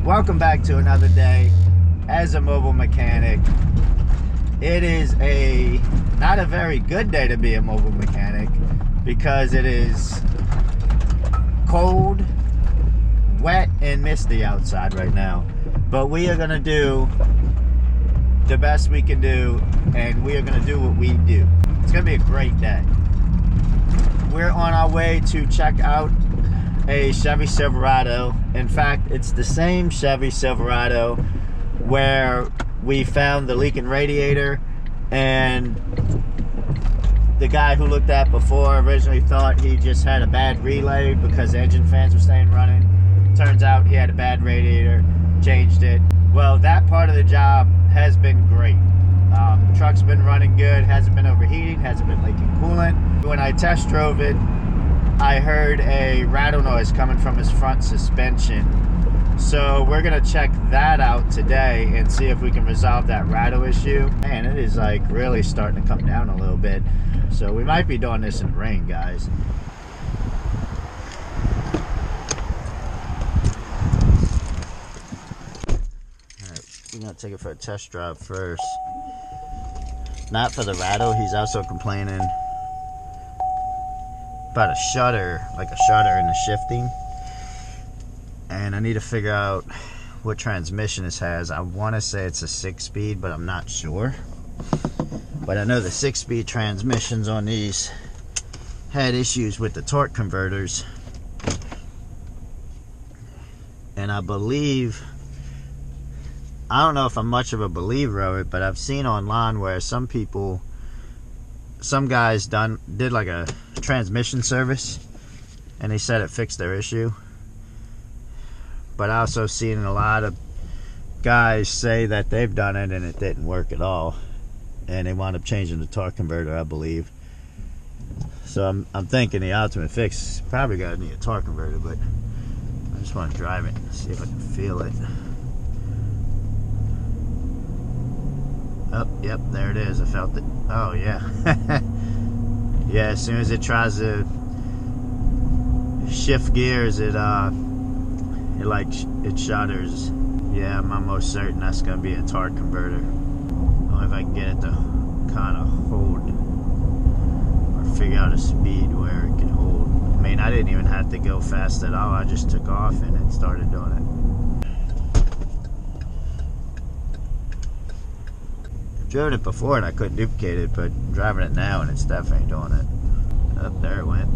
Welcome back to another day as a mobile mechanic. It is not a very good day to be a mobile mechanic because it is cold, wet, and misty outside right now. But we are gonna do the best we can do, and we are gonna do what we do. It's gonna be a great day. We're on our way to check out a Chevy Silverado. In fact, it's the same Chevy Silverado where we found the leaking radiator, and the guy who looked at before originally thought he just had a bad relay because the engine fans were staying running. Turns out he had a bad radiator, changed it. Well, that part of the job has been great. The truck's been running good, hasn't been overheating, hasn't been leaking coolant. When I test drove it, I heard a rattle noise coming from his front suspension. So we're gonna check that out today and see if we can resolve that rattle issue. Man, it is like really starting to come down a little bit. So we might be doing this in the rain, guys. Alright, we're gonna take it for a test drive first. Not for the rattle, he's also complaining about a shutter, like a shutter in the shifting. And I need to figure out what transmission this has. I want to say it's a 6-speed, but I'm not sure. But I know the 6-speed transmissions on these had issues with the torque converters. And I believe, I don't know if I'm much of a believer of it, but I've seen online where some guys did like a transmission service and they said it fixed their issue. But I also seen a lot of guys say that they've done it and it didn't work at all, and they wound up changing the torque converter, I believe. So I'm thinking the ultimate fix is probably gotta need a torque converter, but I just want to drive it and see if I can feel it. Oh, yep, there it is. I felt it. Oh, yeah. Yeah, as soon as it tries to shift gears, it shudders. Yeah, I'm almost certain that's gonna be a torque converter. Only if I can get it to kind of hold or figure out a speed where it can hold. I mean, I didn't even have to go fast at all. I just took off and it started doing it. Driven it before and I couldn't duplicate it, but I'm driving it now and it's definitely doing it. Up there it went.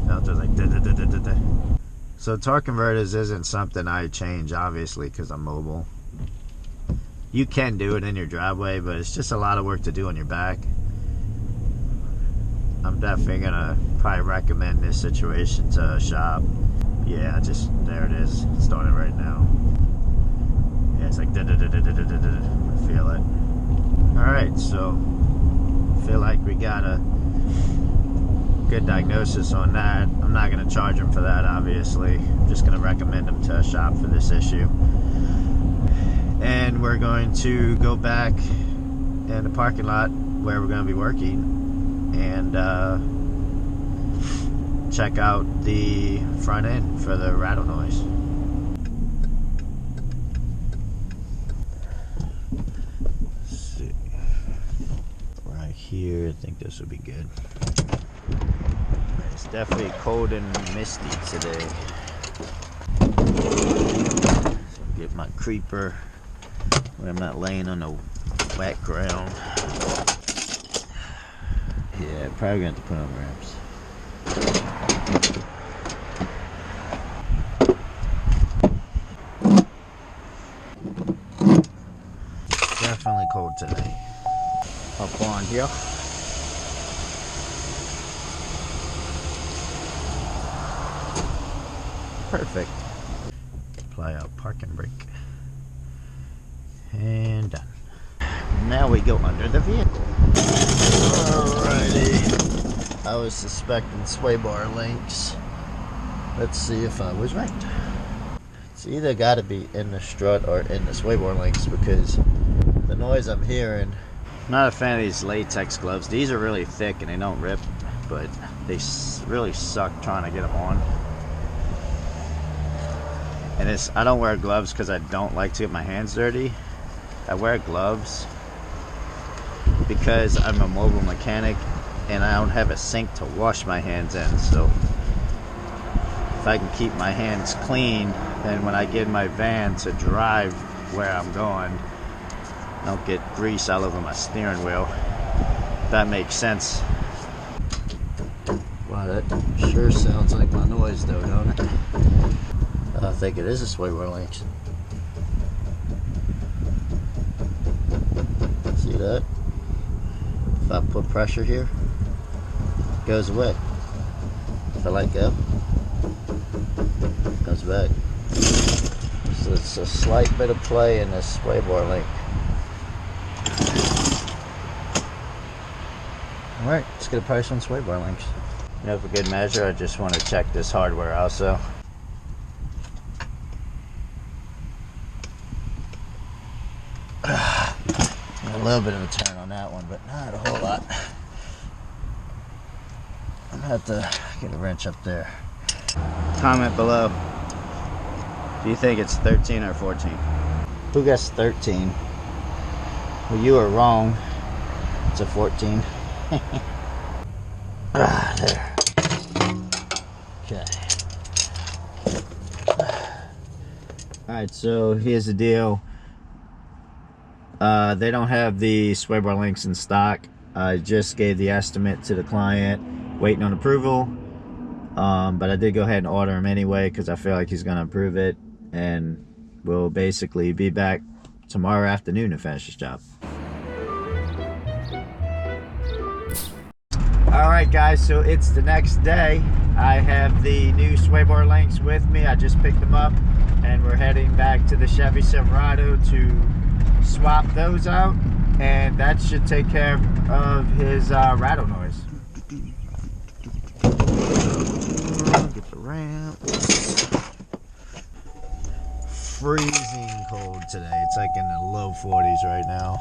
Now it's like da, da, da, da, da, da. So torque converters isn't something I change, obviously, because I'm mobile. You can do it in your driveway, but it's just a lot of work to do on your back. I'm definitely gonna probably recommend this situation to a shop. Yeah, just there it is. It's starting right now. Yeah, it's like da da da da da da da da. I feel it. Alright, so I feel like we got a good diagnosis on that. I'm not going to charge them for that, obviously. I'm just going to recommend them to a shop for this issue. And we're going to go back in the parking lot where we're going to be working and check out the front end for the rattle noise. Here, I think this will be good. It's definitely cold and misty today. So get my creeper where I'm not laying on the wet ground. Yeah, probably gonna have to put on ramps. Definitely cold today. Up on here. Perfect. Apply our parking brake. And done. Now we go under the vehicle. Alrighty. I was suspecting sway bar links. Let's see if I was right. It's either got to be in the strut or in the sway bar links because the noise I'm hearing. I'm not a fan of these latex gloves. These are really thick and they don't rip, but they really suck trying to get them on. And I don't wear gloves because I don't like to get my hands dirty. I wear gloves because I'm a mobile mechanic and I don't have a sink to wash my hands in. So if I can keep my hands clean, then when I get in my van to drive where I'm going, I don't get grease all over my steering wheel. That makes sense. Wow, that sure sounds like my noise though, don't it? I think it is a sway bar links. See that? If I put pressure here, it goes away. If I let go, it comes back. So it's a slight bit of play in this sway bar link. Alright, let's get a price on sway bar links. You know, for good measure, I just want to check this hardware also. A little bit of a turn on that one, but not a whole lot. I'm gonna have to get a wrench up there. Comment below. Do you think it's 13 or 14? Who guessed 13? Well, you were wrong. It's a 14. There. Okay. Alright, so here's the deal. They don't have the sway bar links in stock. I just gave the estimate to the client, waiting on approval. But I did go ahead and order them anyway because I feel like he's going to approve it. And we'll basically be back tomorrow afternoon to finish this job. Alright guys, so it's the next day. I have the new sway bar links with me. I just picked them up and we're heading back to the Chevy Silverado to swap those out, and that should take care of his rattle noise. Get the ramp. Freezing cold today. It's like in the low 40s right now.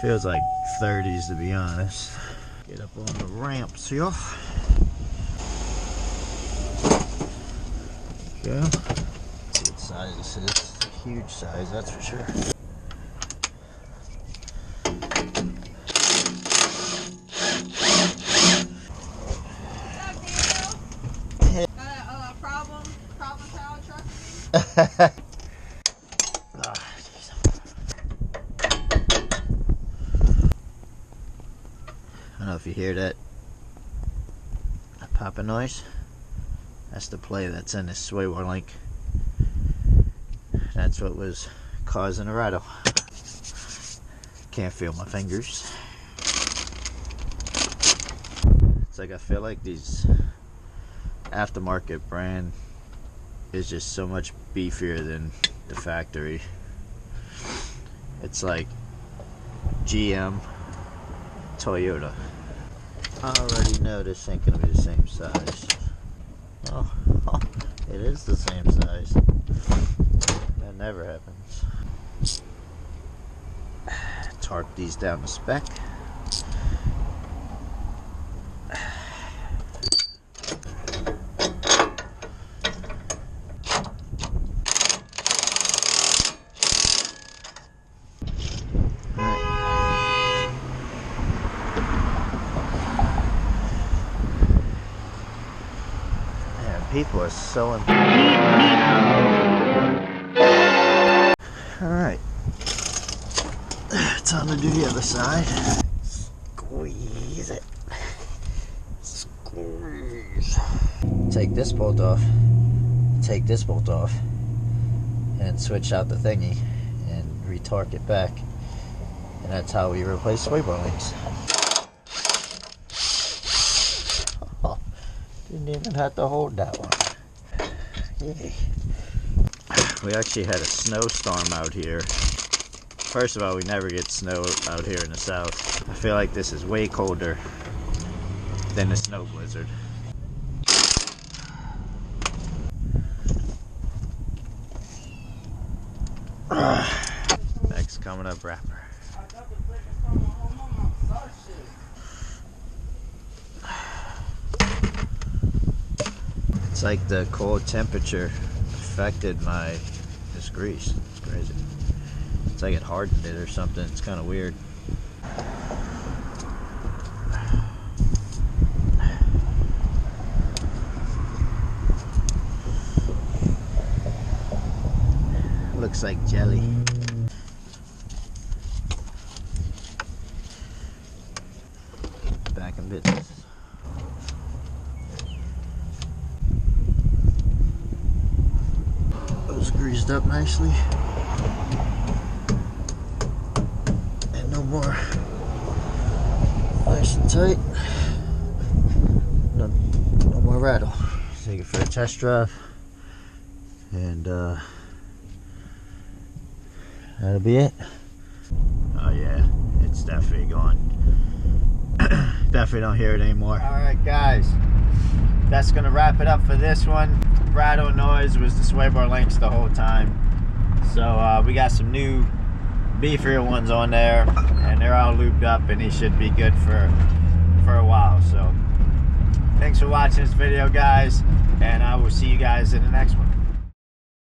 Feels like 30s to be honest. Get up on the ramps here. Okay. Let's see what size this is. It's a huge size, that's for sure. Oh, I don't know if you hear that popping noise. That's the play that's in this sway bar link. That's what was causing a rattle. Can't feel my fingers. It's like I feel like these aftermarket brand is just so much beefier than the factory. It's like GM, Toyota. I already know this ain't gonna be the same size. Oh, it is the same size. That never happens. Torque these down to spec. People are so Alright. Time to do the other side. Squeeze it. Squeeze. Take this bolt off. Take this bolt off. And switch out the thingy. And retorque it back. And that's how we replace sway bar links. Didn't even have to hold that one. Yay. We actually had a snowstorm out here. First of all, we never get snow out here in the south. I feel like this is way colder than the snow blizzard. Next coming up, wrapper. It's like the cold temperature affected this grease. It's crazy. It's like it hardened it or something. It's kind of weird. Looks like jelly. Back in business. Those greased up nicely. And no more. Nice and tight. No more rattle. Take it for a test drive. And that'll be it. Oh yeah, it's definitely gone. Definitely don't hear it anymore. Alright guys, that's gonna wrap it up for this one. Rattle noise was the sway bar links the whole time. So we got some new beefier ones on there, and they're all lubed up, and he should be good for a while. So thanks for watching this video guys, and I will see you guys in the next one.